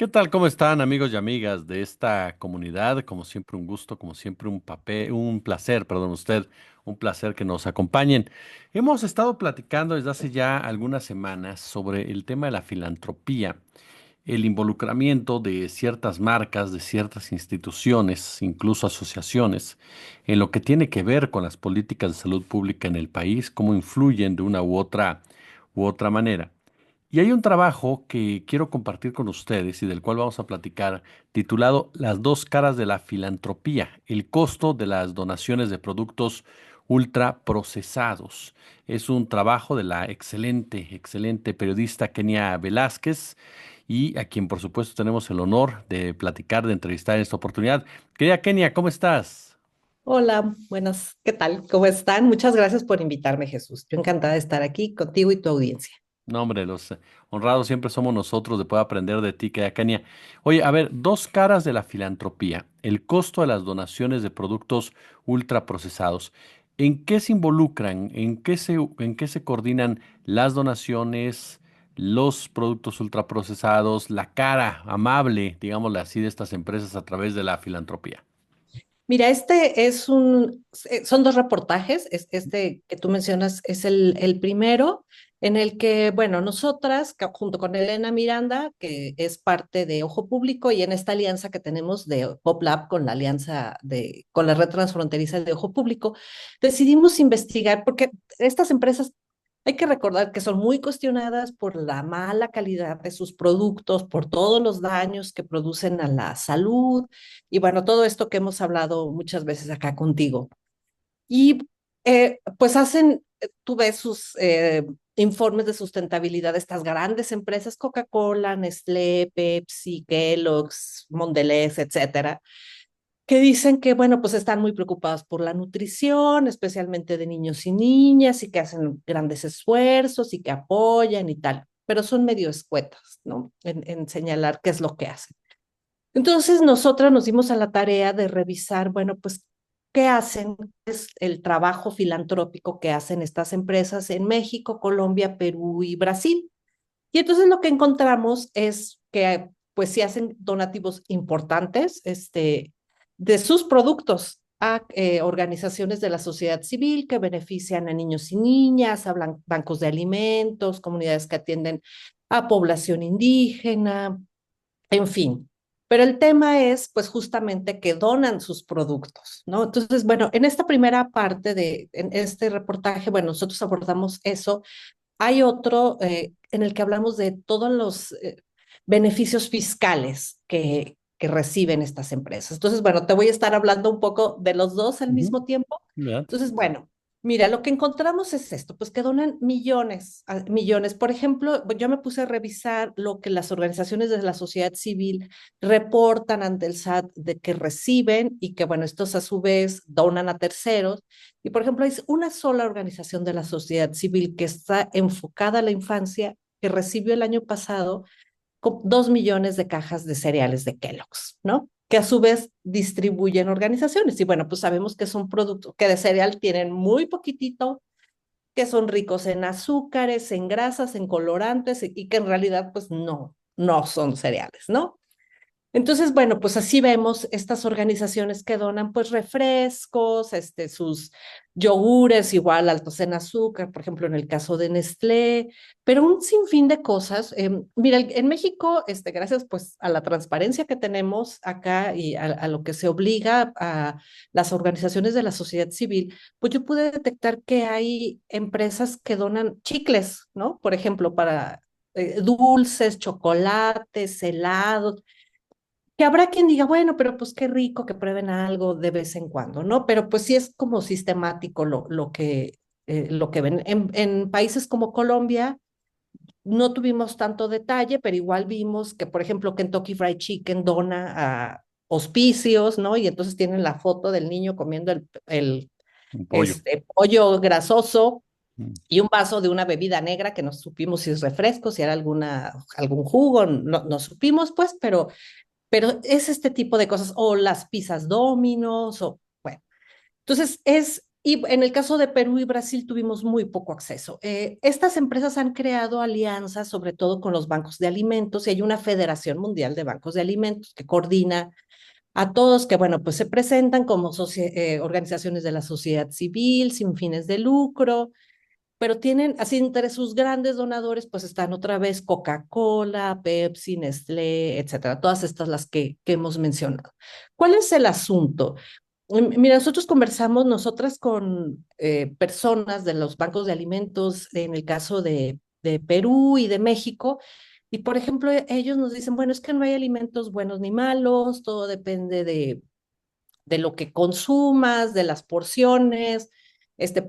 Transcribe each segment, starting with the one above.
¿Qué tal? ¿Cómo están, amigos y amigas de esta comunidad? Como siempre, un gusto, como siempre, un placer, perdón, un placer que nos acompañen. Hemos estado platicando desde hace ya algunas semanas sobre el tema de la filantropía, el involucramiento de ciertas marcas, de ciertas instituciones, incluso asociaciones, en lo que tiene que ver con las políticas de salud pública en el país, cómo influyen de una u otra manera. Y hay un trabajo que quiero compartir con ustedes y del cual vamos a platicar, titulado Las dos caras de la filantropía, el costo de las donaciones de productos ultraprocesados. Es un trabajo de la excelente periodista Kenia Velázquez y a quien por supuesto tenemos el honor de platicar, de entrevistar en esta oportunidad. Querida Kenia, ¿cómo estás? Hola, buenas, ¿qué tal? ¿Cómo están? Muchas gracias por invitarme, Jesús. Yo encantada de estar aquí contigo y tu audiencia. No, hombre, los honrados siempre somos nosotros de poder aprender de ti, que Kenia. Oye, a ver, dos caras de la filantropía. El costo de las donaciones de productos ultraprocesados. ¿En qué se involucran? En qué se coordinan las donaciones, los productos ultraprocesados, la cara amable, digámosle así, de estas empresas a través de la filantropía? Mira, son dos reportajes. Este que tú mencionas es el primero en el que, bueno, nosotras, junto con Elena Miranda, que es parte de Ojo Público, y en esta alianza que tenemos de PopLab con la con la red transfronteriza de Ojo Público, decidimos investigar, porque estas empresas hay que recordar que son muy cuestionadas por la mala calidad de sus productos, por todos los daños que producen a la salud y bueno, todo esto que hemos hablado muchas veces acá contigo. Y pues tú ves sus informes de sustentabilidad de estas grandes empresas, Coca-Cola, Nestlé, Pepsi, Kellogg's, Mondelez, etcétera, que dicen que, bueno, pues están muy preocupadas por la nutrición, especialmente de niños y niñas, y que hacen grandes esfuerzos y que apoyan y tal, pero son medio escuetas, ¿no? En señalar qué es lo que hacen. Entonces, nosotras nos dimos a la tarea de revisar, bueno, pues, qué hacen, es el trabajo filantrópico que hacen estas empresas en México, Colombia, Perú y Brasil. Y entonces lo que encontramos es que, pues, sí hacen donativos importantes, de sus productos a organizaciones de la sociedad civil que benefician a niños y niñas, a bancos de alimentos, comunidades que atienden a población indígena, en fin. Pero el tema es, pues, justamente que donan sus productos, ¿no? Entonces, bueno, en esta primera parte en este reportaje, bueno, nosotros abordamos eso. Hay otro en el que hablamos de todos los beneficios fiscales que reciben estas empresas. Entonces, bueno, te voy a estar hablando un poco de los dos al Ujú. mismo tiempo. ¿Verdad? Entonces, bueno, mira, lo que encontramos es esto, pues que donan millones, millones. Por ejemplo, yo me puse a revisar lo que las organizaciones de la sociedad civil reportan ante el SAT de que reciben y que, bueno, estos a su vez donan a terceros. Y, por ejemplo, hay una sola organización de la sociedad civil que está enfocada a la infancia que recibió el año pasado 2 millones de cajas de cereales de Kellogg's, ¿no? Que a su vez distribuyen organizaciones. Y bueno, pues sabemos que son productos que de cereal tienen muy poquitito, que son ricos en azúcares, en grasas, en colorantes y que en realidad pues no son cereales, ¿no? Entonces, bueno, pues así vemos estas organizaciones que donan pues refrescos, sus yogures igual altos en azúcar, por ejemplo, en el caso de Nestlé, pero un sinfín de cosas. Mira, en México, gracias pues a la transparencia que tenemos acá y a lo que se obliga a las organizaciones de la sociedad civil, pues yo pude detectar que hay empresas que donan chicles, ¿no? Por ejemplo, para dulces, chocolates, helados, que habrá quien diga, bueno, pero pues qué rico que prueben algo de vez en cuando, ¿no? Pero pues sí es como sistemático lo que ven. En países como Colombia no tuvimos tanto detalle, pero igual vimos que, por ejemplo, Kentucky Fried Chicken dona a hospicios, ¿no? Y entonces tienen la foto del niño comiendo Un pollo. pollo grasoso Mm. y un vaso de una bebida negra que no supimos si es refresco, si era algún jugo, no supimos, pues, pero es este tipo de cosas, o las pizzas Domino's, o bueno. Entonces, Y en el caso de Perú y Brasil tuvimos muy poco acceso. Estas empresas han creado alianzas, sobre todo con los bancos de alimentos, y hay una Federación Mundial de Bancos de Alimentos que coordina a todos, que bueno, pues se presentan como organizaciones de la sociedad civil, sin fines de lucro, pero tienen, así entre sus grandes donadores, pues están otra vez Coca-Cola, Pepsi, Nestlé, etcétera, todas estas las que hemos mencionado. ¿Cuál es el asunto? Mira, nosotros conversamos, nosotras con personas de los bancos de alimentos, en el caso de Perú y de México, y por ejemplo, ellos nos dicen, bueno, es que no hay alimentos buenos ni malos, todo depende de lo que consumas, de las porciones,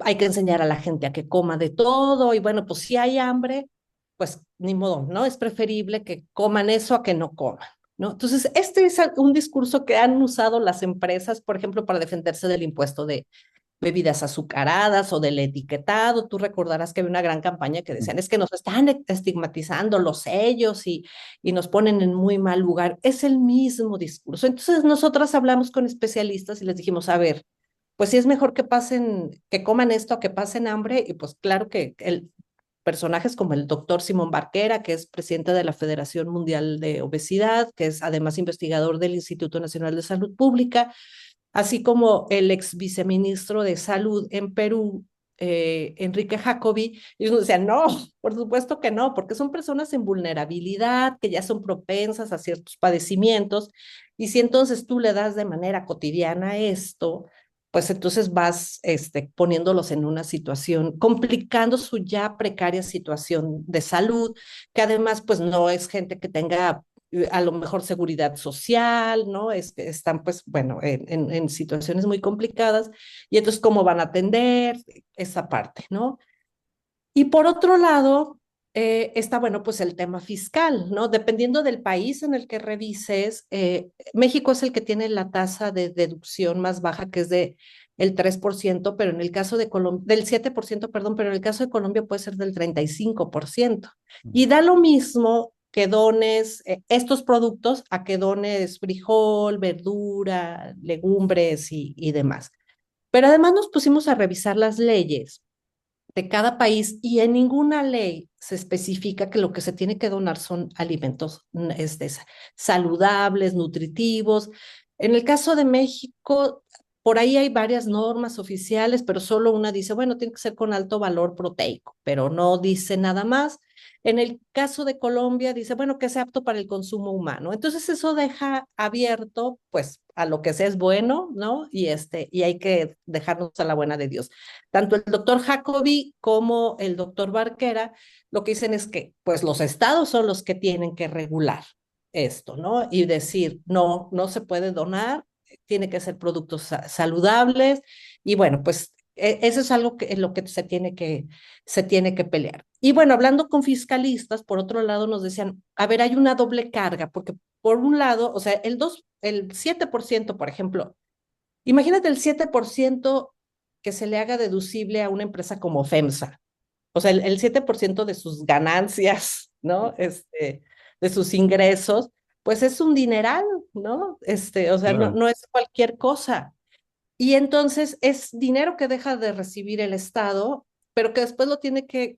hay que enseñar a la gente a que coma de todo, y bueno, pues si hay hambre, pues ni modo, ¿no? Es preferible que coman eso a que no coman, ¿no? Entonces, este es un discurso que han usado las empresas, por ejemplo, para defenderse del impuesto de bebidas azucaradas o del etiquetado. Tú recordarás que había una gran campaña que decían, es que nos están estigmatizando los sellos y nos ponen en muy mal lugar. Es el mismo discurso. Entonces nosotras hablamos con especialistas y les dijimos, a ver, pues sí es mejor que pasen, que coman esto a que pasen hambre. Y pues claro que personajes como el doctor Simón Barquera, que es presidente de la Federación Mundial de Obesidad, que es además investigador del Instituto Nacional de Salud Pública, así como el ex viceministro de Salud en Perú, Enrique Jacobi, y ellos decían, no, por supuesto que no, porque son personas en vulnerabilidad, que ya son propensas a ciertos padecimientos, y si entonces tú le das de manera cotidiana esto, pues entonces vas poniéndolos en una situación, complicando su ya precaria situación de salud, que además pues no es gente que tenga a lo mejor seguridad social, ¿no? Es que están, pues, bueno, en situaciones muy complicadas, y entonces, ¿cómo van a atender esa parte, ¿no? Y por otro lado, está, bueno, pues el tema fiscal, ¿no? Dependiendo del país en el que revises, México es el que tiene la tasa de deducción más baja, que es de el 3%, pero en el caso de Colombia, del 7%, perdón, pero en el caso de Colombia puede ser del 35%. Y da lo mismo que dones estos productos a que dones frijol, verdura, legumbres y demás. Pero además nos pusimos a revisar las leyes de cada país y en ninguna ley se especifica que lo que se tiene que donar son alimentos saludables, nutritivos. En el caso de México, por ahí hay varias normas oficiales, pero solo una dice, bueno, tiene que ser con alto valor proteico, pero no dice nada más. En el caso de Colombia dice, bueno, que sea apto para el consumo humano. Entonces eso deja abierto, pues, a lo que sea es bueno, ¿no? Y hay que dejarnos a la buena de Dios. Tanto el doctor Jacobi como el doctor Barquera lo que dicen es que pues los estados son los que tienen que regular esto, ¿no? Y decir, no, no se puede donar, tiene que ser productos saludables y bueno, pues eso es algo que en lo que se tiene que pelear. Y bueno, hablando con fiscalistas, por otro lado nos decían, a ver, hay una doble carga, porque por un lado, o sea, el 7%, por ejemplo, imagínate el 7% que se le haga deducible a una empresa como FEMSA. O sea, el 7% de sus ganancias, ¿no? De sus ingresos, pues es un dineral, ¿no? O sea, no, Claro. no es cualquier cosa. Y entonces es dinero que deja de recibir el Estado, pero que después lo tiene que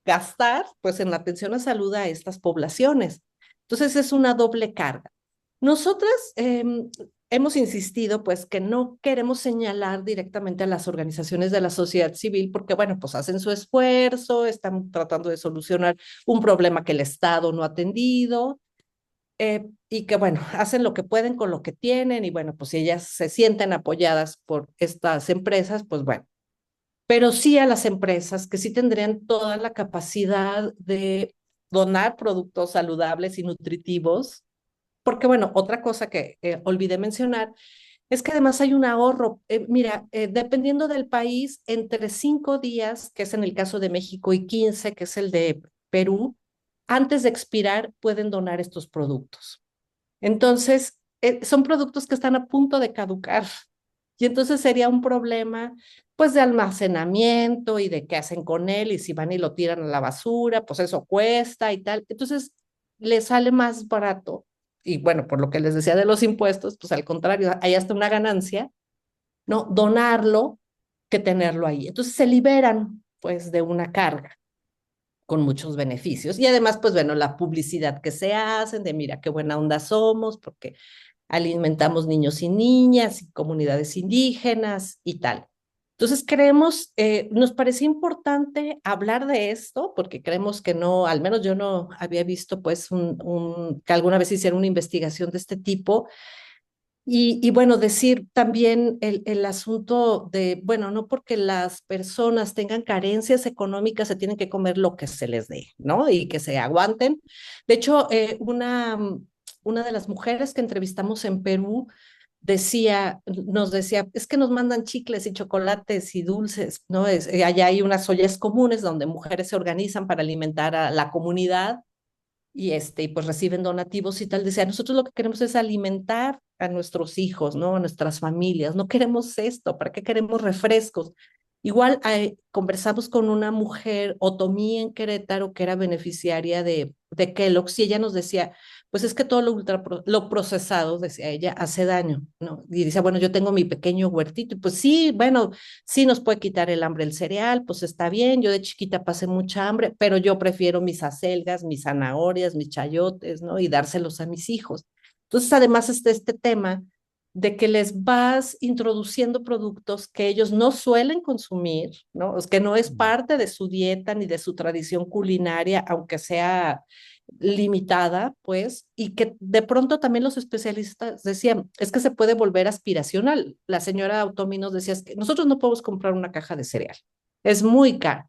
gastar, pues, en la atención a salud a estas poblaciones. Entonces es una doble carga. Nosotras hemos insistido, pues, que no queremos señalar directamente a las organizaciones de la sociedad civil, porque, bueno, pues hacen su esfuerzo, están tratando de solucionar un problema que el Estado no ha atendido, y que, bueno, hacen lo que pueden con lo que tienen, y bueno, pues si ellas se sienten apoyadas por estas empresas, pues bueno, pero sí a las empresas que sí tendrían toda la capacidad de donar productos saludables y nutritivos, porque bueno, otra cosa que olvidé mencionar es que además hay un ahorro. Mira, dependiendo del país, entre 5 días, que es en el caso de México, y 15, que es el de Perú, antes de expirar pueden donar estos productos. Entonces, son productos que están a punto de caducar y entonces sería un problema pues de almacenamiento y de qué hacen con él y si van y lo tiran a la basura, pues eso cuesta y tal. Entonces, les sale más barato y bueno, por lo que les decía de los impuestos, pues al contrario, hay hasta una ganancia, ¿no? Donarlo que tenerlo ahí. Entonces se liberan pues de una carga con muchos beneficios. Y además, pues bueno, la publicidad que se hacen de mira qué buena onda somos, porque alimentamos niños y niñas y comunidades indígenas y tal. Entonces creemos, nos parecía importante hablar de esto porque creemos que no, al menos yo no había visto pues que alguna vez hicieron una investigación de este tipo y bueno, decir también el asunto de, bueno, no porque las personas tengan carencias económicas se tienen que comer lo que se les dé, ¿no? Y que se aguanten. De hecho, una de las mujeres que entrevistamos en Perú nos decía, es que nos mandan chicles y chocolates y dulces, ¿no? Allá hay unas ollas comunes donde mujeres se organizan para alimentar a la comunidad y pues reciben donativos y tal. Decía, nosotros lo que queremos es alimentar a nuestros hijos, ¿no? A nuestras familias. No queremos esto, ¿para qué queremos refrescos? Igual conversamos con una mujer, Otomí en Querétaro, que era beneficiaria de Kellogg's, y ella nos decía, pues es que todo lo procesado, decía ella, hace daño, ¿no? Y dice, bueno, yo tengo mi pequeño huertito, y pues sí, bueno, sí nos puede quitar el hambre el cereal, pues está bien, yo de chiquita pasé mucha hambre, pero yo prefiero mis acelgas, mis zanahorias, mis chayotes, ¿no? Y dárselos a mis hijos. Entonces, además está este tema de que les vas introduciendo productos que ellos no suelen consumir, ¿no? Es que no es parte de su dieta ni de su tradición culinaria, aunque sea limitada, pues, y que de pronto también los especialistas decían, es que se puede volver aspiracional. La señora Otomi nos decía, es que nosotros no podemos comprar una caja de cereal, es muy caro.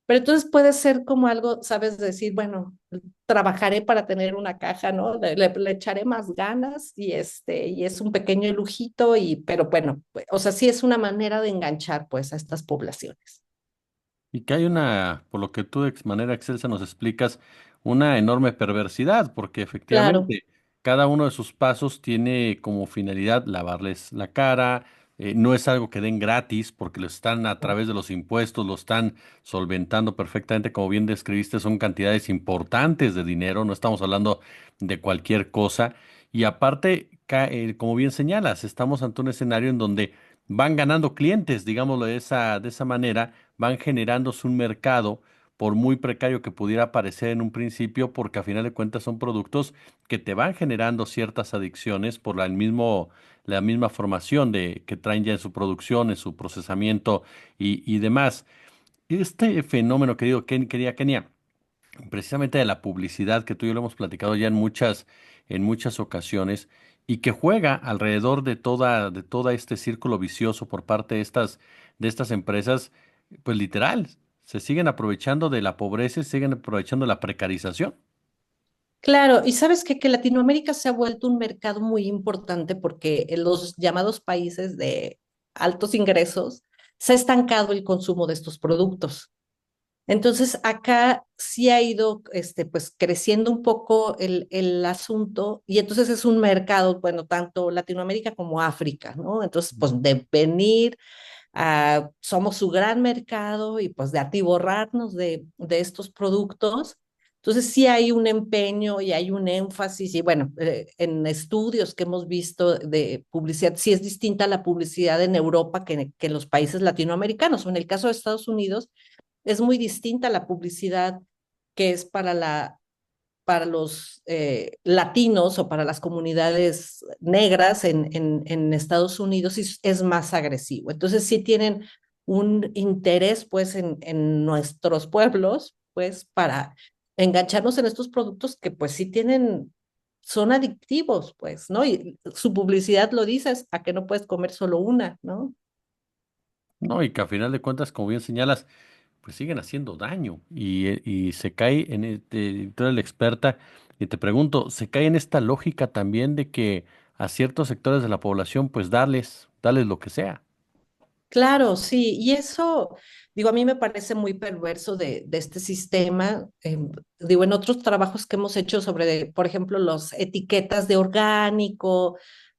Pero entonces puede ser como algo, sabes, decir, bueno, trabajaré para tener una caja, ¿no? Le echaré más ganas y es un pequeño lujito, pero bueno, pues, o sea, sí es una manera de enganchar pues a estas poblaciones. Y que hay una, por lo que tú de manera excelsa nos explicas, una enorme perversidad, porque Claro, efectivamente cada uno de sus pasos tiene como finalidad lavarles la cara, no es algo que den gratis, porque lo están a través de los impuestos, lo están solventando perfectamente, como bien describiste, son cantidades importantes de dinero, no estamos hablando de cualquier cosa, y aparte, como bien señalas, estamos ante un escenario en donde van ganando clientes, digámoslo de esa manera, van generándose un mercado, por muy precario que pudiera parecer en un principio, porque a final de cuentas son productos que te van generando ciertas adicciones por la misma formación que traen ya en su producción, en su procesamiento y demás. Este fenómeno, quería Kenia, precisamente de la publicidad que tú y yo lo hemos platicado ya en muchas ocasiones y que juega alrededor de toda este círculo vicioso por parte de estas empresas, pues literal, se siguen aprovechando de la pobreza y siguen aprovechando la precarización. claro. Y sabes que Latinoamérica se ha vuelto un mercado muy importante porque en los llamados países de altos ingresos se ha estancado el consumo de estos productos. Entonces, acá sí ha ido pues, creciendo un poco el asunto y entonces es un mercado, bueno, tanto Latinoamérica como África, ¿no? Entonces, pues de venir somos su gran mercado y pues de atiborrarnos de estos productos. Entonces sí hay un empeño y hay un énfasis y bueno, en estudios que hemos visto de publicidad, sí es distinta la publicidad en Europa que en los países latinoamericanos o en el caso de Estados Unidos es muy distinta la publicidad que es para los latinos o para las comunidades negras en Estados Unidos es más agresivo. Entonces sí tienen un interés pues en nuestros pueblos pues para engancharnos en estos productos que pues sí son adictivos pues, ¿no? Y su publicidad lo dices, a que no puedes comer solo una, ¿no? ¿No? Y que a final de cuentas, como bien señalas, pues siguen haciendo daño y se cae tú eres la experta y te pregunto, ¿se cae en esta lógica también de que a ciertos sectores de la población pues darles lo que sea? Claro, sí, y eso, digo, a mí me parece muy perverso de este sistema. Digo, en otros trabajos que hemos hecho sobre, por ejemplo, las etiquetas de orgánico,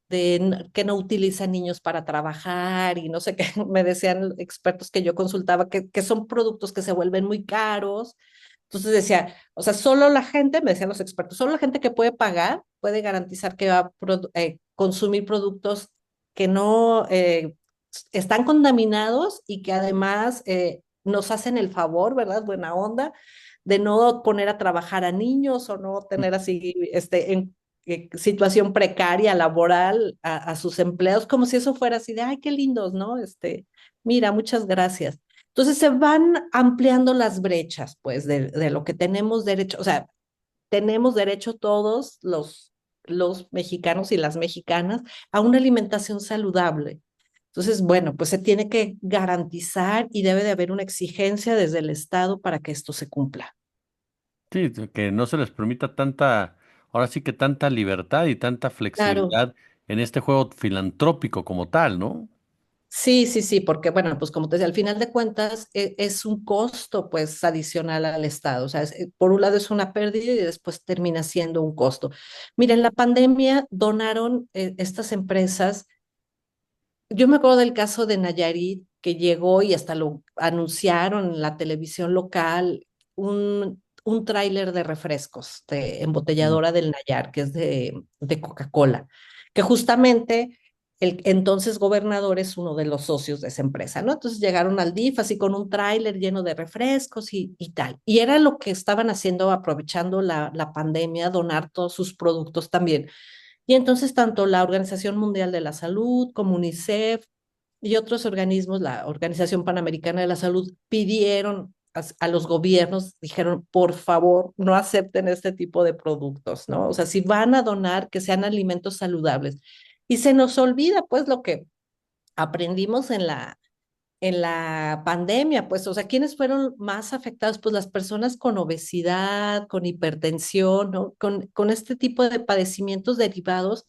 que no utilizan niños para trabajar y no sé qué, me decían expertos que yo consultaba que son productos que se vuelven muy caros. Entonces decía, o sea, solo la gente, me decían los expertos, solo la gente que puede pagar puede garantizar que va a consumir productos que no están contaminados y que además nos hacen el favor, ¿verdad? Buena onda, de no poner a trabajar a niños o no tener así, en situación precaria laboral a sus empleados, como si eso fuera así de, ay, qué lindos, ¿no? Mira, muchas gracias. Entonces se van ampliando las brechas, pues, de lo que tenemos derecho, o sea, tenemos derecho todos los mexicanos y las mexicanas a una alimentación saludable. Entonces, bueno, pues se tiene que garantizar y debe de haber una exigencia desde el Estado para que esto se cumpla. Sí, que no se les permita tanta, ahora sí que tanta libertad y tanta Claro. flexibilidad en este juego filantrópico como tal, ¿no? Sí, sí, sí, porque bueno, pues como te decía, al final de cuentas es un costo pues adicional al Estado, o sea, por un lado es una pérdida y después termina siendo un costo. Miren, la pandemia donaron estas empresas. Yo me acuerdo del caso de Nayarit, que llegó y hasta lo anunciaron en la televisión local, un tráiler de refrescos de Mm. embotelladora del Nayar, que es de Coca-Cola, que justamente el entonces gobernador es uno de los socios de esa empresa, ¿no? Entonces llegaron al DIF así con un tráiler lleno de refrescos y tal. Y era lo que estaban haciendo, aprovechando la pandemia, donar todos sus productos también. Y entonces tanto la Organización Mundial de la Salud como UNICEF y otros organismos, la Organización Panamericana de la Salud, pidieron a los gobiernos, dijeron, por favor, no acepten este tipo de productos, ¿no? O sea, si van a donar, que sean alimentos saludables. Y se nos olvida, pues, lo que aprendimos en la pandemia, pues, o sea, ¿quiénes fueron más afectados? Pues las personas con obesidad, con hipertensión, ¿no? Con este tipo de padecimientos derivados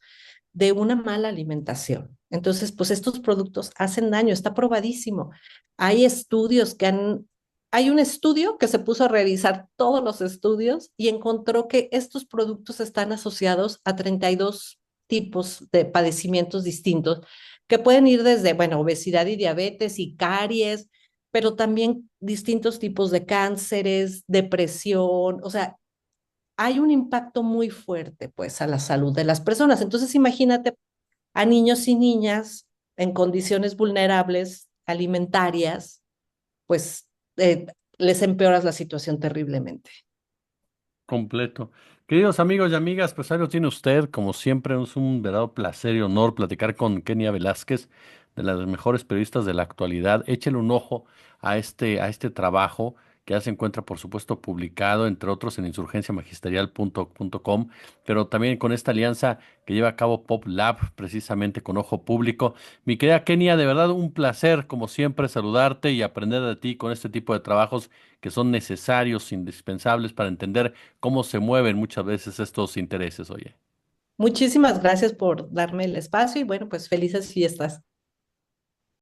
de una mala alimentación. Entonces, pues estos productos hacen daño, está probadísimo. Hay estudios hay un estudio que se puso a revisar todos los estudios y encontró que estos productos están asociados a 32 tipos de padecimientos distintos que pueden ir desde, bueno, obesidad y diabetes y caries, pero también distintos tipos de cánceres, depresión, o sea, hay un impacto muy fuerte, pues, a la salud de las personas. Entonces, imagínate a niños y niñas en condiciones vulnerables alimentarias, pues, les empeoras la situación terriblemente. Completo. Queridos amigos y amigas, pues ahí lo tiene usted. Como siempre, es un verdadero placer y honor platicar con Kenia Velázquez, de las mejores periodistas de la actualidad. Échele un ojo a este trabajo que ya se encuentra, por supuesto, publicado, entre otros, en insurgenciamagisterial.com, pero también con esta alianza que lleva a cabo Pop Lab, precisamente con Ojo Público. Mi querida Kenia, de verdad un placer, como siempre, saludarte y aprender de ti con este tipo de trabajos que son necesarios, indispensables para entender cómo se mueven muchas veces estos intereses, oye. Muchísimas gracias por darme el espacio y bueno, pues felices fiestas.